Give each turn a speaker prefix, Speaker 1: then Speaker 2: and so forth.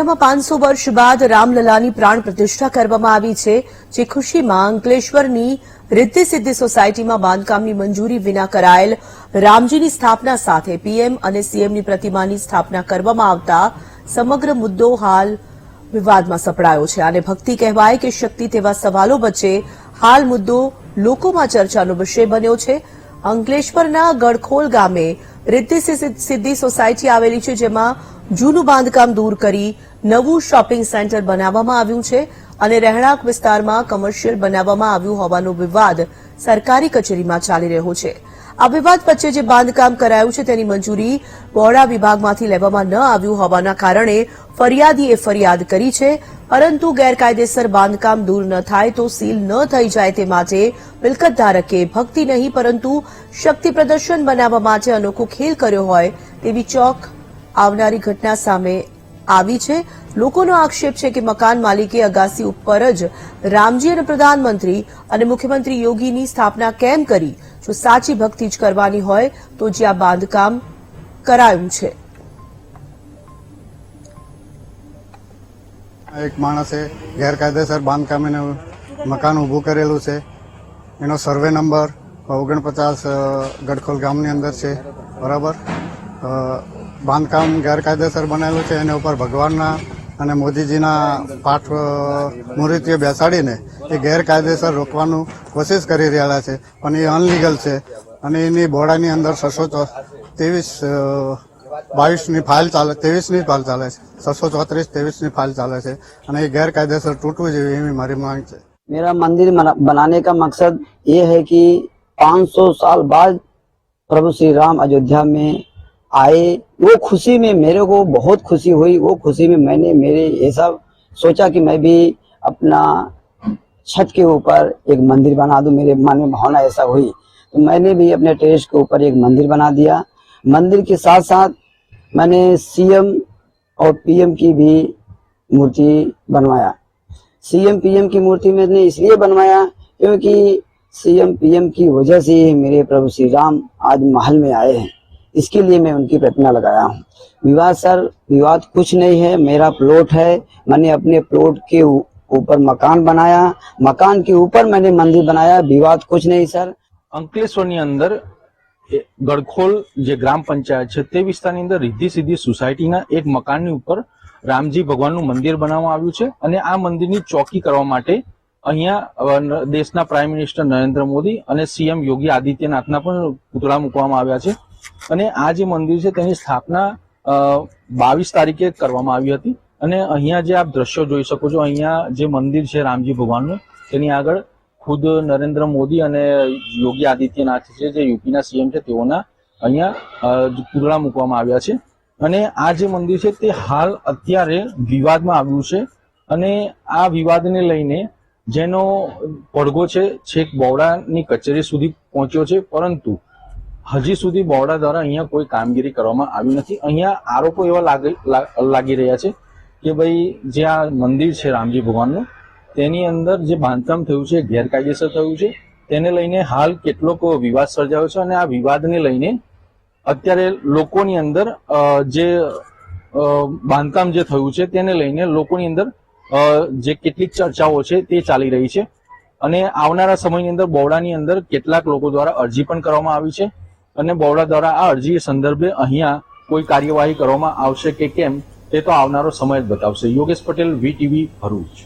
Speaker 1: અયોધ્યામાં 500 વર્ષ બાદ રામલલાની પ્રાણ પ્રતિષ્ઠા કરવામાં આવી છે, જે ખુશીમાં અંકલેશ્વરની રિદ્ધિ સિદ્ધિ સોસાયટીમાં બાંધકામની મંજૂરી વિના કરાયેલ રામજીની સ્થાપના સાથે પીએમ અને સીએમની પ્રતિમાની સ્થાપના કરવામાં આવતા સમગ્ર મુદ્દો હાલ વિવાદમાં સપડાયો છે. આને ભક્તિ કહેવાય કે શક્તિ તેવા સવાલો વચ્ચે હાલ મુદ્દો લોકોમાં ચર્ચાનો વિષય બન્યો છે. અંકલેશ્વરના ગડખોલ ગામે રિદ્ધિ સિદ્ધિ સોસાયટી આવેલી છે, જેમાં જૂનું બાંધકામ દૂર કરી નવું શોપિંગ સેન્ટર બનાવવામાં આવ્યું છે અને રહેણાંક વિસ્તારમાં કમર્શિયલ બનાવવામાં આવ્યું હોવાનો વિવાદ સરકારી કચેરીમાં ચાલી રહ્યો છે. આ વિવાદ વચ્ચે જે બાંધકામ કરાયું છે તેની મંજૂરી બોર્ડા વિભાગમાંથી લેવામાં ન આવ્યું હોવાના કારણે ફરિયાદીએ ફરિયાદ કરી છે, પરંતુ ગેરકાયદેસર બાંધકામ દૂર ન થાય તો સીલ ન થઈ જાય તે માટે મિલકત ધારકે ભક્તિ નહીં પરંતુ શક્તિ પ્રદર્શન બનાવવા માટે અનોખો ખેલ કર્યો હોય તેવી ચોક આવનારી ઘટના સામે આવી છે. લોકોનો આક્ષેપ છે કે મકાન માલિકે અગાસી ઉપર જ રામજી અને પ્રધાનમંત્રી અને મુખ્યમંત્રી યોગીની સ્થાપના કેમ કરી? જો સાચી ભક્તિ જ કરવાની હોય તો જ્યાં બાંધકામ કરાયું છે.
Speaker 2: એક માણસે ગેરકાયદેસર બાંધકામ એનું મકાન ઊભું કરેલું છે. એનો સર્વે નંબર 49 ગડખોલ ગામની અંદર છે. બરાબર, બાંધકામ ગેરકાયદેસર બનેલું છે. એના ઉપર ભગવાનના અને મોદીજીના પાઠ મૂર્તિઓ બેસાડીને એ ગેરકાયદેસર રોકવાનું કોશિશ કરી રહ્યા છે, પણ એ અનલીગલ છે અને એની બોર્ડાની અંદર 622ની ફાઇલ ચાલે, 23ની ફાઇલ ચાલે છે, 634-23ની ફાइल ચાલે છે અને એ ગેરકાયદેસર તૂટવું જોઈએ એવી મારી માંગ છે.
Speaker 3: मेरा मंदिर बनाने का मकसद ये है कि 500 साल बाद प्रभु श्री राम अयोध्या में आए. वो खुशी में मेरे को बहुत खुशी हुई. वो खुशी में मैंने मेरे ऐसा सोचा कि मैं भी अपना छत के ऊपर एक मंदिर बना दूं. मेरे मन में भावना ऐसा हुई तो मैंने भी अपने टेरेस के ऊपर एक मंदिर बना दिया. मंदिर के साथ साथ मैंने सीएम और पीएम की भी मूर्ति बनवाया. सीएम पीएम की मूर्ति मैंने इसलिए बनवाया क्योंकि सीएम पीएम की वजह से मेरे प्रभु श्री राम आज महल में आए हैं. इसके लिए मैं उनकी प्रतिमा लगाया हूँ. विवाद सर, विवाद कुछ नहीं है. मेरा प्लॉट है, मैंने अपने प्लॉट के ऊपर मकान बनाया, मकान के ऊपर मैंने मंदिर बनाया. विवाद कुछ नहीं सर.
Speaker 4: અંકલેશ્વરની અંદર ગડખોલ જે ગ્રામ પંચાયત છે તે વિસ્તારની અંદર રિદ્ધિ સિદ્ધિ સોસાયટીના એક મકાનની ઉપર રામજી ભગવાનનું મંદિર બનાવવામાં આવ્યું છે અને આ મંદિરની ચોકી કરવા માટે અહીંયા દેશના પ્રાઇમ મિનિસ્ટર નરેન્દ્ર મોદી અને સીએમ યોગી આદિત્યનાથના પણ પુતળા મૂકવામાં આવ્યા છે. અને આ જે મંદિર છે તેની સ્થાપના 22 તારીખે કરવામાં આવી હતી અને અહીંયા જે આપ દ્રશ્યો જોઈ શકો છો, અહીંયા જે મંદિર છે રામજી ભગવાનનું, તેની આગળ ખુદ નરેન્દ્ર મોદી અને યોગી આદિત્યનાથ છે જે યુપીના સીએમ છે તેઓના અહીંયા પુતળા મૂકવામાં આવ્યા છે. અને આ જે મંદિર છે તે હાલ અત્યારે વિવાદમાં આવ્યું છે અને આ વિવાદને લઈને જેનો પડઘો છે છેક બોર્ડાની કચેરી સુધી પહોંચ્યો છે, પરંતુ હજી સુધી બોર્ડા દ્વારા અહીંયા કોઈ કામગીરી કરવામાં આવી નથી. અહીંયા આરોપો એવા લાગી રહ્યા છે કે ભાઈ જે આ મંદિર છે રામજી ભગવાનનું તેની અંદર જે બાંધકામ થયું છે ગેરકાયદેસર થયું છે, તેને લઈને હાલ કેટલોક વિવાદ સર્જાયો છે અને આ વિવાદને લઈને અત્યારે લોકોની અંદર જે બાંધકામ જે થયું છે તેને લઈને લોકોની અંદર જે કેટલીક ચર્ચાઓ છે તે ચાલી રહી છે અને આવનારા સમયની અંદર બોર્ડાની અંદર કેટલાક લોકો દ્વારા અરજી પણ કરવામાં આવી છે અને બોર્ડા દ્વારા આ અરજી સંદર્ભે અહીંયા કોઈ કાર્યવાહી કરવામાં આવશે કે કેમ તે તો આવનારો સમય જ બતાવશે. યોગેશ પટેલ, VTV, ભરૂચ.